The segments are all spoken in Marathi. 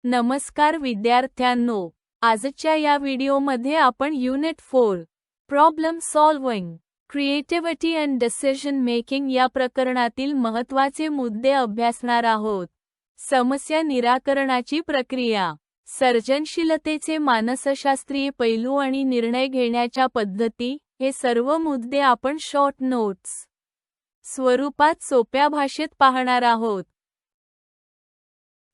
नमस्कार विद्यार्थ्यांनो, आजच्या या व्हिडिओमध्ये आपण unit 4 problem solving, creativity and decision making या प्रकरणातील महत्त्वाचे मुद्दे अभ्यासणार आहोत. समस्या निराकरणाची प्रक्रिया, सर्जनशीलतेचे मानसशास्त्रीय पैलू आणि निर्णय घेण्याच्या पद्धती, हे सर्व मुद्दे आपण शॉर्ट नोट्स स्वरूपात सोप्या भाषेत पाहणार आहोत.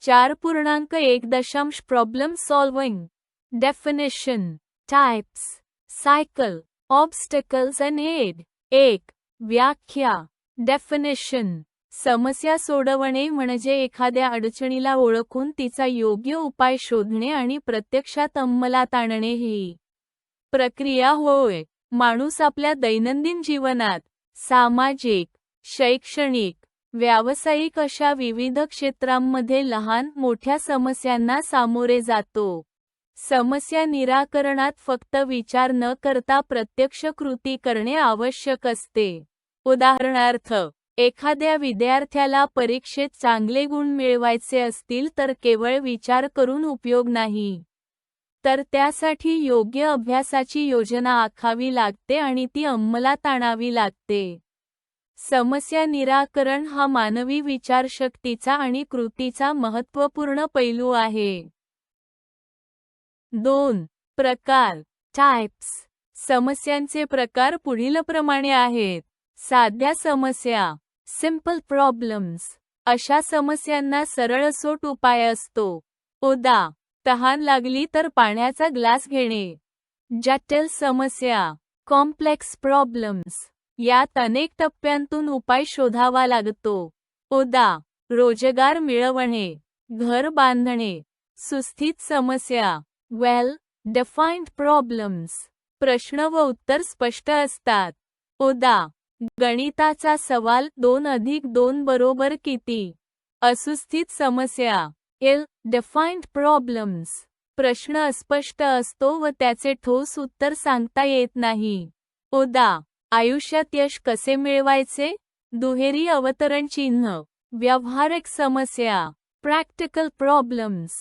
4.1 problem solving. Definition, types, cycle, obstacles and aid. 1. व्याख्या. डेफिनेशन. समस्या सोडवणे म्हणजे एखाद्या अडचणीला ओळखून तिचा योग्य उपाय शोधणे आणि प्रत्यक्षात अंमलात आणणे ही प्रक्रिया होय. माणूस आपल्या दैनंदिन जीवनात सामाजिक, शैक्षणिक, व्यावसायिक अशा विविध क्षेत्रांमध्ये लहान मोठ्या समस्यांना सामोरे जातो. समस्या निराकरणात फक्त विचार न करता प्रत्यक्ष कृती करणे आवश्यक असते. उदाहरणार्थ, एखाद्या विद्यार्थ्याला परीक्षेत चांगले गुण मिळवायचे असतील तर केवळ विचार करून उपयोग नाही, तर त्यासाठी योग्य अभ्यासाची योजना आखावी लागते आणि ती अंमलात आणावी लागते. समस्या निराकरण हा मानवी विचारशक्तीचा आणि कृतीचा महत्त्वपूर्ण पैलू आहे. 2. प्रकार. टाइप्स. समस्यांचे प्रकार पुढीलप्रमाणे आहेत. साध्या समस्या, सिंपल प्रॉब्लेम्स. अशा समस्यांना सरळसोट उपाय असतो. उदा. तहान लागली तर पाण्याचा ग्लास घेणे. जटिल समस्या, कॉम्प्लेक्स प्रॉब्लेम्स. यात अनेक टप्प्यांतून उपाय शोधावा लागतो. उदा. रोजगार मिळवणे, घर बांधणे. सुस्थित समस्या, वेल डिफाइन्ड प्रॉब्लेम्स. प्रश्न व उत्तर स्पष्ट असतात. उदा. गणिताचा सवाल 2+2 बरोबर किती. असुस्थित समस्या, इल डिफाइन्ड प्रॉब्लेम्स. प्रश्न अस्पष्ट असतो व त्याचे ठोस उत्तर सांगता येत नाही. उदा. आयुष्यात यश कसे मिळवायचे. दुहेरी अवतरण चिन्ह. व्यावहारिक समस्या, प्रॅक्टिकल प्रॉब्लेम्स.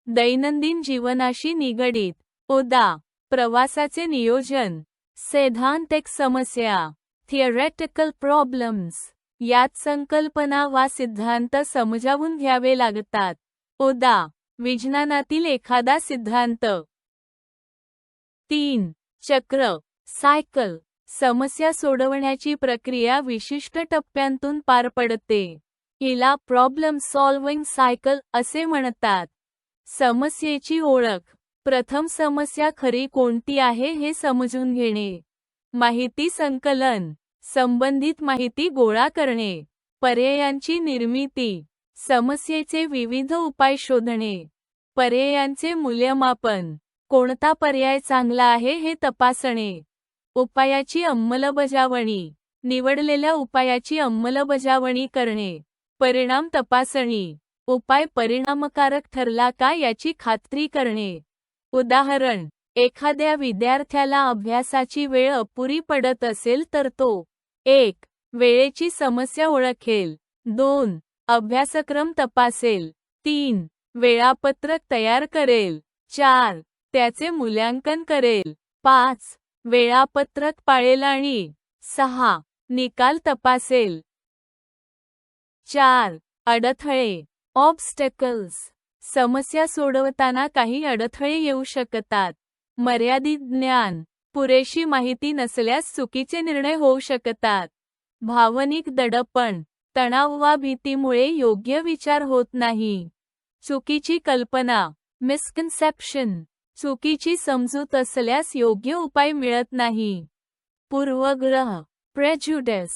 दैनंदिन जीवनाशी निगडीत. उदा. प्रवासाचे नियोजन. सैद्धांतिक समस्या, थिअरेटिकल प्रॉब्लेम्स. यात संकल्पना वा सिद्धांत समजावून घ्यावे लागतात. उदा. विज्ञानातील एखादा सिद्धांत. 3. चक्र, सायकल. समस्या सोडवण्याची प्रक्रिया विशिष्ट टप्प्यांतून पार पडते. हिला प्रॉब्लेम सॉल्व्हिंग सायकल असे म्हणतात. समस्येची ओळख. प्रथम समस्या खरी कोणती आहे हे समजून घेणे. माहिती संकलन. संबंधित माहिती गोळा करणे. पर्यायांची निर्मिती. समस्येचे विविध उपाय शोधणे. पर्यायांचे मूल्यमापन. कोणता पर्याय चांगला आहे हे तपासणे. उपायाची अंमलबजावणी. निवडलेल्या उपायाची अंमलबजावणी करणे. परिणाम तपासणी. उपाय परिणामकारक ठरला का याची खात्री करणे. उदाहरण. एखाद्या विद्यार्थ्याला अभ्यासाची वेळ अपुरी पडत असेल तर तो 1. वेळेची समस्या ओळखेल. 2. अभ्यासक्रम तपासेल. 3. वेळापत्रक तयार करेल. 4. त्याचे मूल्यांकन करेल. 5. वेळापत्रक पाळेल आणि 6. निकाल तपासेल. 4. अडथळे, ऑब्स्टॅकल्स. समस्या सोडवताना काही अडथळे येऊ शकतात. मर्यादित ज्ञान, पुरेशी माहिती नसल्यास चुकीचे निर्णय होऊ शकतात. भावनिक दडपण, तणाव वा भीतीमुळे योग्य विचार होत नाही. चुकीची कल्पना, मिसकन्सेप्शन. चुकीची समजूत असल्यास योग्य उपाय मिळत नाही. पूर्वग्रह, प्रेज्युडिस.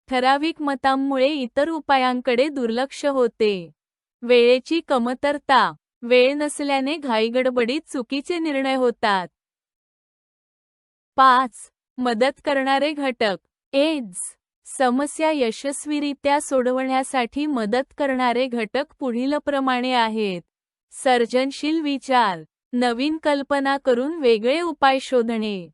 ठराविक मतांमुळे इतर उपायांकडे दुर्लक्ष होते. वेळेची कमतरता. वेळ नसल्याने घाईगडबडीत चुकीचे निर्णय होतात. 5. मदत करणारे घटक, एड्स. समस्या यशस्वीरित्या सोडवण्यासाठी मदत करणारे घटक पुढीलप्रमाणे आहेत. सर्जनशील विचार. नवीन कल्पना करून वेगळे उपाय शोधणे.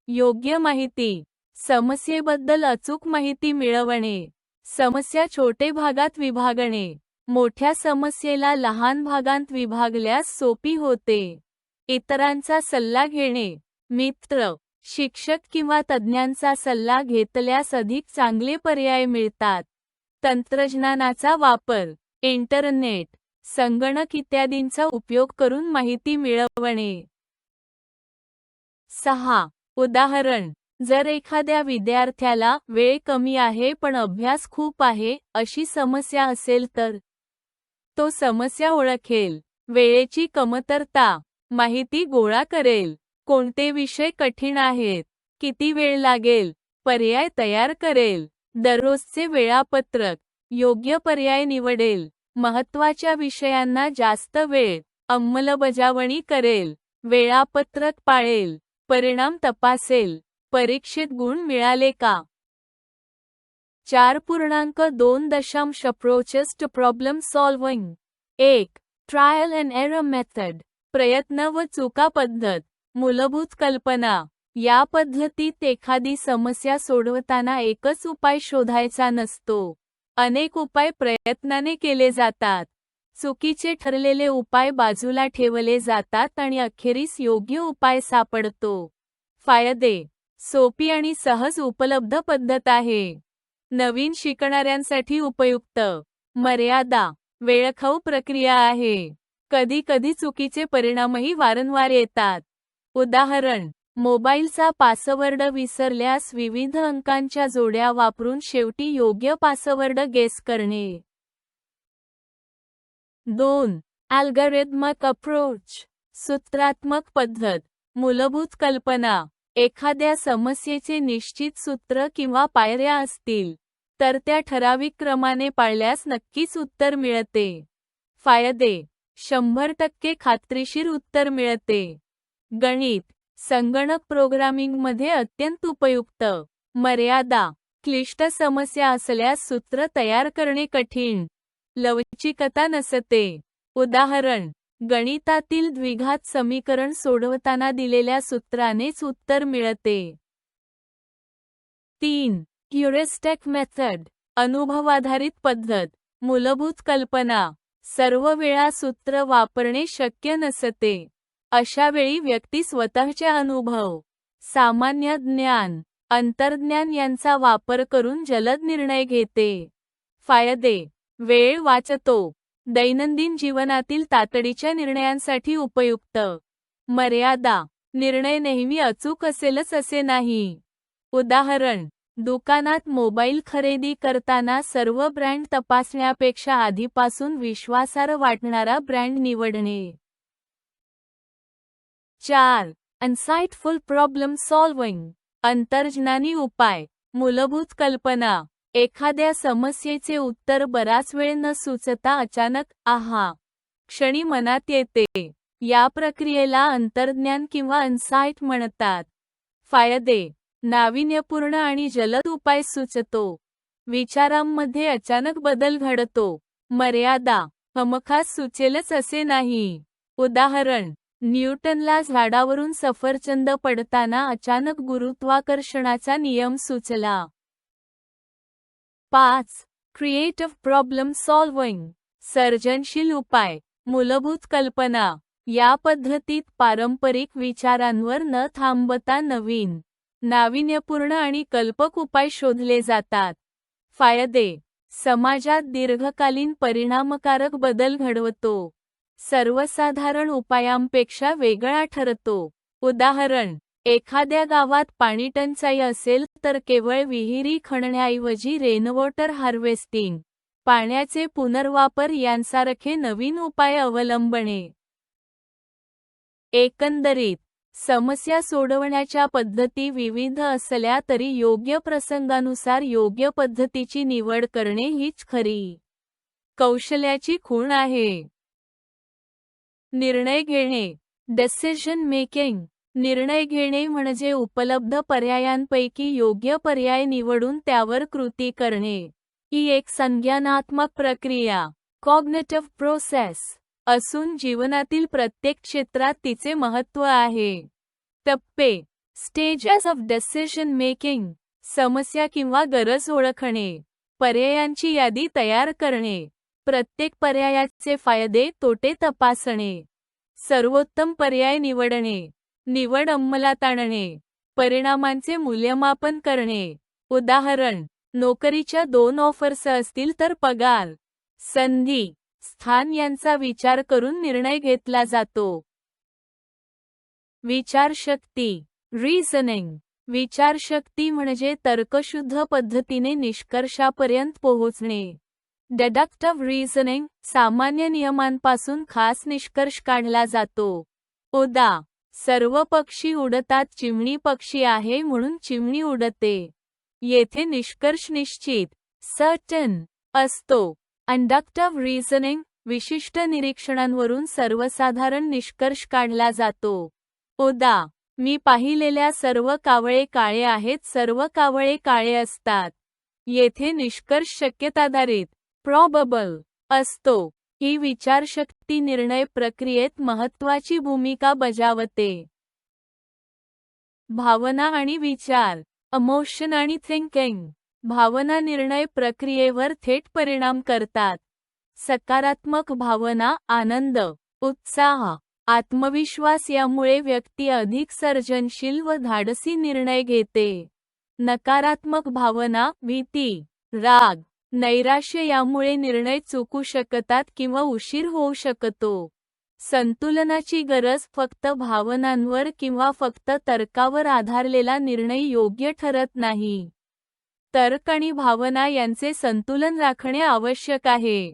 योग्य माहिती. समस्येबद्दल अचूक माहिती मिळवणे. समस्या छोटे भागात विभागणे. मोठ्या समस्येला लहान भागांत विभागल्यास सोपी होते. इतरांचा सल्ला घेणे. मित्र, शिक्षक किंवा तज्ज्ञांचा सल्ला घेतल्यास अधिक चांगले पर्याय मिळतात. तंत्रज्ञानाचा वापर. इंटरनेट, संगणक इत्यादींचा उपयोग करून माहिती मिळवणे. 6. उदाहरण. जर एखाद्या विद्यार्थ्याला वेळ कमी आहे पण अभ्यास खूप आहे अशी समस्या असेल तर तो समस्या ओळखेल, वेळेची कमतरता, माहिती गोळा करेल, कोणते विषय कठीण आहेत, किती वेळ लागेल, पर्याय तयार करेल, दररोजचे वेळापत्रक, योग्य पर्याय निवडेल, महत्त्वाच्या विषयांना जास्त वेळ, अंमलबजावणी करेल, वेळापत्रक पाळेल, परिणाम तपासेल, परीक्षेत गुण मिळाले का. 4.2 approaches to problem solving. 1. Trial and error method. प्रयत्न व चुका पद्धत. मूलभूत कल्पना. या पद्धतीत एखादी समस्या सोडवताना एकच उपाय शोधायचा नसतो. अनेक उपाय प्रयत्नाने केले जातात. चुकीचे ठरलेले उपाय बाजूला ठेवले जातात आणि अखेरीस योग्य उपाय सापडतो. फायदे. सोपी आणि सहज उपलब्ध पद्धत आहे. नवीन शिकणाऱ्यांसाठी उपयुक्त. मर्यादा. वेळखाऊ प्रक्रिया आहे. कधी-कधी चुकीचे परिणामही वारंवार येतात. उदाहरण. मोबाईलचा पासवर्ड विसरल्यास विविध अंकांच्या जोड्या वापरून शेवटी योग्य पासवर्ड गेस करणे. 2. Algorithmic approach. सूत्रात्मक पद्धत. मूलभूत कल्पना. एखाद्या समस्येचे निश्चित सूत्र किंवा पायऱ्या असतील तर त्या ठराविक क्रमाने पाळल्यास नक्कीच उत्तर मिळते. फायदे. 100% खात्रीशीर उत्तर मिळते. गणित, संगणक प्रोग्रामिंगमध्ये अत्यंत उपयुक्त. मर्यादा. क्लिष्ट समस्या असल्यास सूत्र तयार करणे कठीण. लवचिकता नसते. उदाहरण. गणितातील द्विघात समीकरण सोडवताना दिलेल्या सूत्रानेच उत्तर मिळते. 3. Heuristic method. अनुभवाधारित पद्धत. मूलभूत कल्पना. सर्व वेळा सूत्र वापरणे शक्य नसते. अशा वेळी व्यक्ती स्वतःचे अनुभव, सामान्य ज्ञान, अंतर्ज्ञान यांचा वापर करून जलद निर्णय घेते. फायदे. वेळ वाचतो. दैनंदिन जीवनातील तातडीच्या निर्णयांसाठी उपयुक्त. मर्यादा. निर्णय नेहमी अचूक असेलच असे नाही. उदाहरण. दुकानात मोबाईल खरेदी करताना सर्व ब्रँड तपासण्यापेक्षा आधीपासून विश्वासार्ह वाटणारा ब्रँड निवडणे. 4. Insightful problem solving. अंतर्ज्ञानी उपाय. मूलभूत कल्पना. एखाद्या समस्येचे उत्तर बराच वेळ न सुचता अचानक क्षणी मनात येते. या प्रक्रियेला अंतर्ज्ञान किंवा इन्साइट म्हणतात. फायदे. नाविन्यपूर्ण आणि जलद उपाय सुचतो. विचारांमध्ये अचानक बदल घडतो. मर्यादा. हमखास सुचेलच असे नाही. उदाहरण. न्यूटनला झाडावरून सफरचंद पडताना अचानक गुरुत्वाकर्षणाचा नियम सुचला. 5. Creative problem solving. सर्जनशील उपाय. मूलभूत कल्पना. या पद्धतीत पारंपरिक विचारांवर न थांबता नवीन, नाविन्यपूर्ण आणि कल्पक उपाय शोधले जातात. फायदे. समाजात दीर्घकालीन परिणामकारक बदल घडवतो. सर्वसाधारण उपायांपेक्षा वेगळा ठरतो. उदाहरण. एखाद्या गावात पाणीटंचाई असेल तर केवळ विहिरी खणण्याऐवजी रेनवॉटर हार्वेस्टिंग, पाण्याचे पुनर्वापर यांसारखे नवीन उपाय अवलंबणे. एकंदरीत, समस्या सोडवण्याच्या पद्धती विविध असल्या तरी योग्य प्रसंगानुसार योग्य पद्धतीची निवड करणे हीच खरी कौशल्याची खूण आहे. निर्णय घेणे. Decision making. निर्णय घेणे म्हणजे उपलब्ध पर्यायांपैकी योग्य पर्याय निवडून त्यावर कृती करणे. ही एक संज्ञानात्मक प्रक्रिया, कॉग्निटिव्ह प्रोसेस असून जीवनातील प्रत्येक क्षेत्रात तिचे महत्त्व आहे. टप्पे. Stages of decision making. समस्या किंवा गरज ओळखणे. पर्यायांची यादी तयार करणे. प्रत्येक पर्यायाचे फायदे तोटे तपासणे. सर्वोत्तम पर्याय निवडणे. निवड अंमलात आणणे. परिणामांचे मूल्यमापन करणे. उदाहरण, नोकरीच्या 2 ऑफर्स असतील तर पगार, संधी, स्थान यांचा विचार करून निर्णय घेतला जातो. विचारशक्ती. रिझनिंग. विचारशक्ती म्हणजे तर्कशुद्ध पद्धतीने निष्कर्षापर्यंत पोहोचणे. डिडक्टिव्ह रिझनिंग, सामान्य नियमांपासून खास निष्कर्ष काढला जातो. उदा. सर्व पक्षी उडतात, चिमणी पक्षी आहे म्हणून चिमणी उडते. येथे निष्कर्ष निश्चित, सर्टन असतो. इंडक्टिव्ह रिझनिंग, विशिष्ट निरीक्षणांवरून सर्वसाधारण निष्कर्ष काढला जातो. उदा. मी पाहिलेल्या सर्व कावळे काळे आहेत, सर्व कावळे काळे असतात. येथे निष्कर्ष शक्यताधारित, प्रोबेबल असतो. ही विचारशक्ती निर्णय प्रक्रियेत महत्त्वाची भूमिका बजावते. भावना आणि विचार. इमोशन आणि थिंकिंग. भावना निर्णय प्रक्रियेवर थेट परिणाम करतात. सकारात्मक भावना, आनंद, उत्साह, आत्मविश्वास यामुळे व्यक्ती अधिक सर्जनशील व धाडसी निर्णय घेते. नकारात्मक भावना, भीती, राग, नैराश्य यामुळे निर्णय चुकू शकतात किंवा उशीर होऊ शकतो. संतुलनाची गरज. फक्त भावनांवर किंवा फक्त तर्कावर आधारलेला निर्णय योग्य ठरत नाही. तर्क आणि भावना यांचे संतुलन राखणे आवश्यक आहे.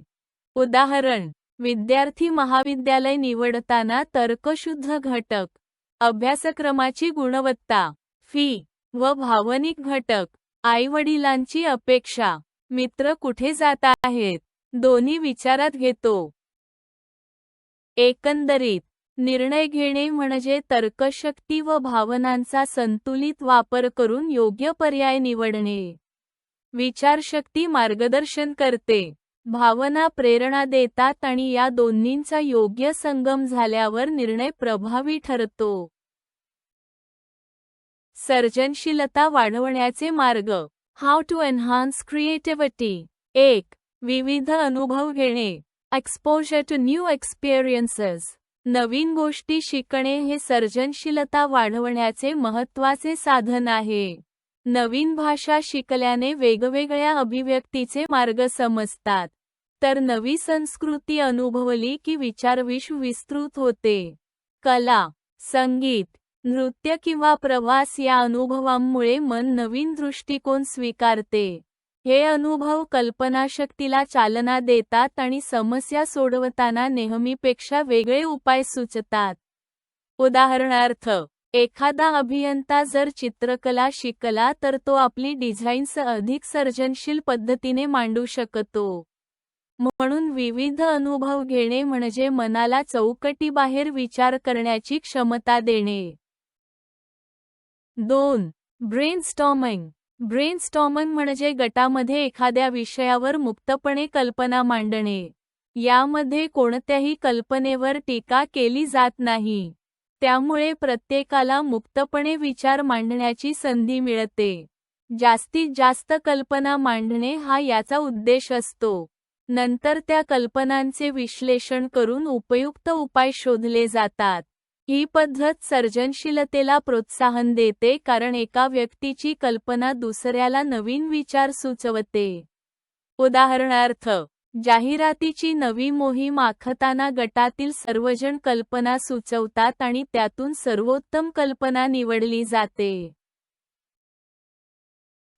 उदाहरण, विद्यार्थी महाविद्यालय निवडताना तर्कशुद्ध घटक, अभ्यासक्रमाची गुणवत्ता, फी व भावनिक घटक, आई-वडिलांची अपेक्षा, मित्र कुठे जात आहेत, दोन्ही विचारात घेतो. एकंदरीत, निर्णय घेणे म्हणजे तर्कशक्ती व भावनांचा संतुलित वापर करून योग्य पर्याय निवडणे. विचारशक्ती मार्गदर्शन करते, भावना प्रेरणा देतात आणि या दोन्हींचा योग्य संगम झाल्यावर निर्णय प्रभावी ठरतो. सर्जनशीलता वाढवण्याचे मार्ग. How to enhance creativity. 1. विविध अनुभव घेणे. Exposure to new experiences. नवीन गोष्टी शिकणे हे सर्जनशीलता वाढवण्याचे महत्त्वाचे साधन आहे. नवीन भाषा शिकल्याने वेगवेगळ्या अभिव्यक्तीचे मार्ग समजतात, तर नवी संस्कृती अनुभवली की विचारविश्व विस्तृत होते. कला, संगीत, नृत्य किंवा प्रवास या अनुभवांमुळे मन नवीन दृष्टिकोन स्वीकारते. हे अनुभव कल्पनाशक्तीला चालना देतात आणि समस्या सोडवताना नेहमीपेक्षा वेगळे उपाय सुचतात. उदाहरणार्थ, एखादा अभियंता जर चित्रकला शिकला तर तो आपली डिझाईन्स अधिक सर्जनशील पद्धतीने मांडू शकतो. म्हणून विविध अनुभव घेणे म्हणजे मनाला चौकटीबाहेर विचार करण्याची क्षमता देणे. 2. ब्रेनस्टॉर्मिंग. ब्रेनस्टॉर्मिंग म्हणजे गटामध्ये एखाद्या विषयावर मुक्तपणे कल्पना मांडणे. यामध्ये कोणत्याही कल्पनेवर टीका केली जात नाही. त्यामुळे प्रत्येकाला मुक्तपणे विचार मांडण्याची संधी मिळते. जास्तीत जास्त कल्पना मांडणे हा याचा उद्देश असतो. नंतर त्या कल्पनांचे विश्लेषण करून उपयुक्त उपाय शोधले जातात. ही पद्धत सर्जनशीलतेला प्रोत्साहन देते कारण एका व्यक्तीची कल्पना दुसऱ्याला नवीन विचार सुचवते. उदाहरणार्थ, जाहिरातीची नवी मोहीम आखताना गटातील सर्वजण कल्पना सुचवतात आणि त्यातून सर्वोत्तम कल्पना निवडली जाते.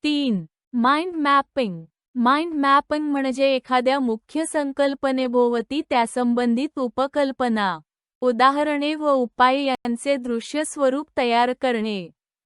3. Mind mapping. माइंड मॅपिंग म्हणजे एखाद्या मुख्य संकल्पनेभोवती त्यासंबंधित उपकल्पना, उदाहरणे व उपाय यांचे दृश्य स्वरूप तयार करणे.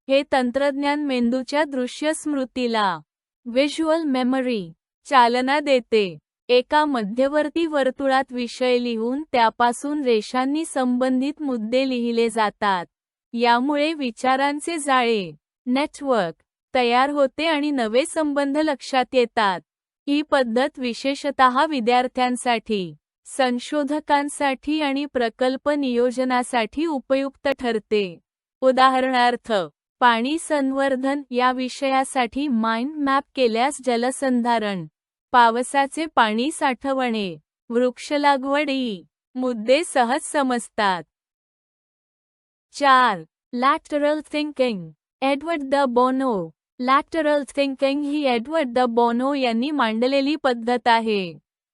हे तंत्रज्ञान मेंदूच्या दृश्य स्मृतीला, व्हिज्युअल मेमरी, चालना देते. एका मध्यवर्ती वर्तुळात विषय लिहून त्यापासून रेषांनी संबंधित मुद्दे लिहिले जातात. यामुळे विचारांचे जाळे, नेटवर्क तयार होते आणि नवे संबंध लक्षात येतात. ही पद्धत विशेषतः विद्यार्थ्यांसाठी, संशोधकांसाठी आणि प्रकल्प नियोजनासाठी उपयुक्त ठरते. उदाहरणार्थ, पाणी संवर्धन या विषयासाठी माइंड मॅप केल्यास जलसंधारण, पावसाचे पाणी साठवणे, वृक्ष लागवड इ मुद्दे सहज समजतात. 4. Lateral thinking. Edward de Bono. Lateral thinking ही एडवर्ड द बोनो यांनी मांडलेली पद्धत आहे.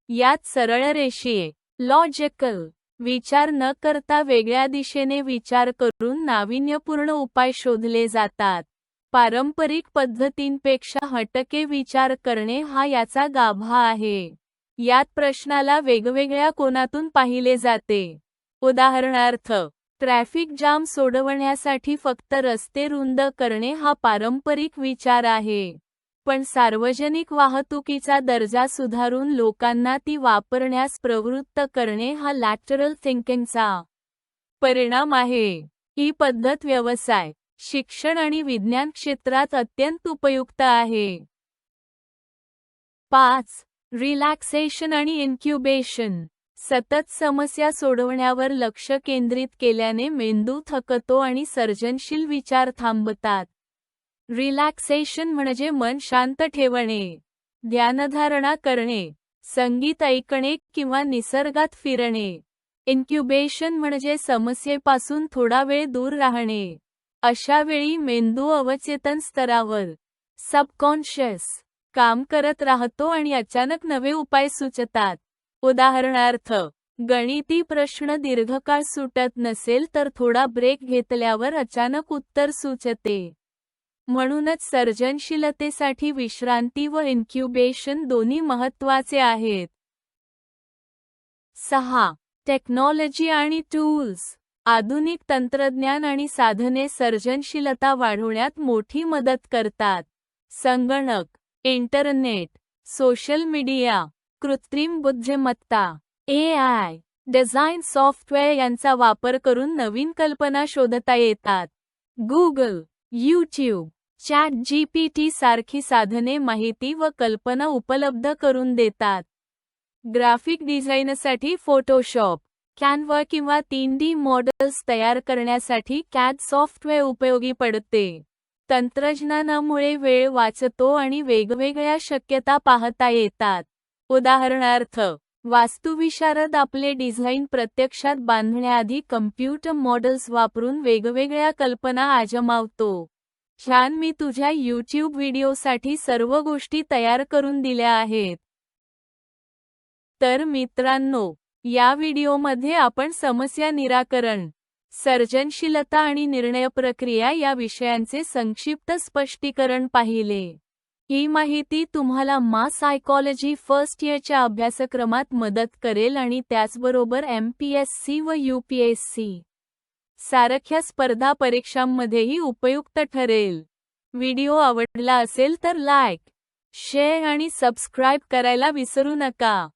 यात सरळ रेषीय, लॉजिकल विचार न करता वेगळ्या दिशेने विचार करून नाविन्यपूर्ण उपाय शोधले जातात. पारंपरिक पद्धतींपेक्षा हटके विचार करणे हा याचा गाभा आहे. यात प्रश्नाला वेगवेगळ्या कोनातून पाहिले जाते. उदाहरणार्थ, ट्रॅफिक जाम सोडवण्यासाठी फक्त रस्ते रुंद करणे हा पारंपरिक विचार आहे. पण सार्वजनिक वाहतुकीचा दर्जा सुधारून लोकांना ती वापरण्यास प्रवृत्त करणे हा लॅटरल थिंकिंगचा परिणाम आहे. ही पद्धत व्यवसाय, शिक्षण आणि विज्ञान क्षेत्रात अत्यंत उपयुक्त आहे. 5. रिलॅक्सेशन आणि इन्क्युबेशन. सतत समस्या सोडवण्यावर लक्ष केंद्रित केल्याने मेंदू थकतो आणि सर्जनशील विचार थांबतात. रिलॅक्सेशन म्हणजे मन शांत ठेवणे, ध्यानधारणा करणे, संगीत ऐकणे किंवा निसर्गात फिरणे. इन्क्युबेशन म्हणजे समस्येपासून थोडा वेळ दूर राहणे. अशा वेळी मेंदू अवचेतन स्तरावर सबकॉन्शियस काम करत राहतो आणि अचानक नवे उपाय सुचतात. उदाहरणार्थ, गणिती प्रश्न दीर्घकाळ सुटत नसेल तर थोडा ब्रेक घेतल्यावर अचानक उत्तर सुचते. म्हणूनच सर्जनशीलतेसाठी विश्रांती व इन्क्युबेशन दोन्ही महत्त्वाचे आहेत. 6. टेक्नॉलॉजी आणि टूल्स. आधुनिक तंत्रज्ञान आणि साधने सर्जनशीलता वाढवण्यात मोठी मदत करतात. संगणक, इंटरनेट, सोशल मीडिया, कृत्रिम बुद्धिमत्ता, AI, डिझाईन सॉफ्टवेअर यांचा वापर करून नवीन कल्पना शोधता येतात. Google, YouTube, ChatGPT सारखी साधने माहिती व कल्पना उपलब्ध करून देतात. ग्राफिक डिझाईनसाठी फोटोशॉप, कॅनव्हा किंवा 3D मॉडेल्स तयार करण्यासाठी CAD सॉफ्टवेअर उपयोगी पडते. तंत्रज्ञानामुळे वेळ वाचतो आणि वेगवेगळ्या शक्यता पाहता येतात. उदाहरणार्थ, वास्तुविशारद आपले डिझाईन प्रत्यक्षात बांधण्याआधी कम्प्युटर मॉडेल्स वापरून वेगवेगळ्या कल्पना आजमावतो. छान, मी तुझ्या YouTube व्हिडिओसाठी सर्व गोष्टी तयार करून दिल्या आहेत. तर मित्रांनो, या व्हिडिओमध्ये आपण समस्या निराकरण, सर्जनशीलता आणि निर्णय प्रक्रिया या विषयांचे संक्षिप्त स्पष्टीकरण पाहिले. ही माहिती तुम्हाला मास सायकॉलॉजी फर्स्ट इयरच्या अभ्यासक्रमात मदत करेल आणि त्याचबरोबर MPSC व UPSC सारख्या स्पर्धा परीक्षांमध्येही उपयुक्त ठरेल. व्हिडिओ आवडला असेल तर लाईक, शेअर आणि सबस्क्राईब करायला विसरू नका.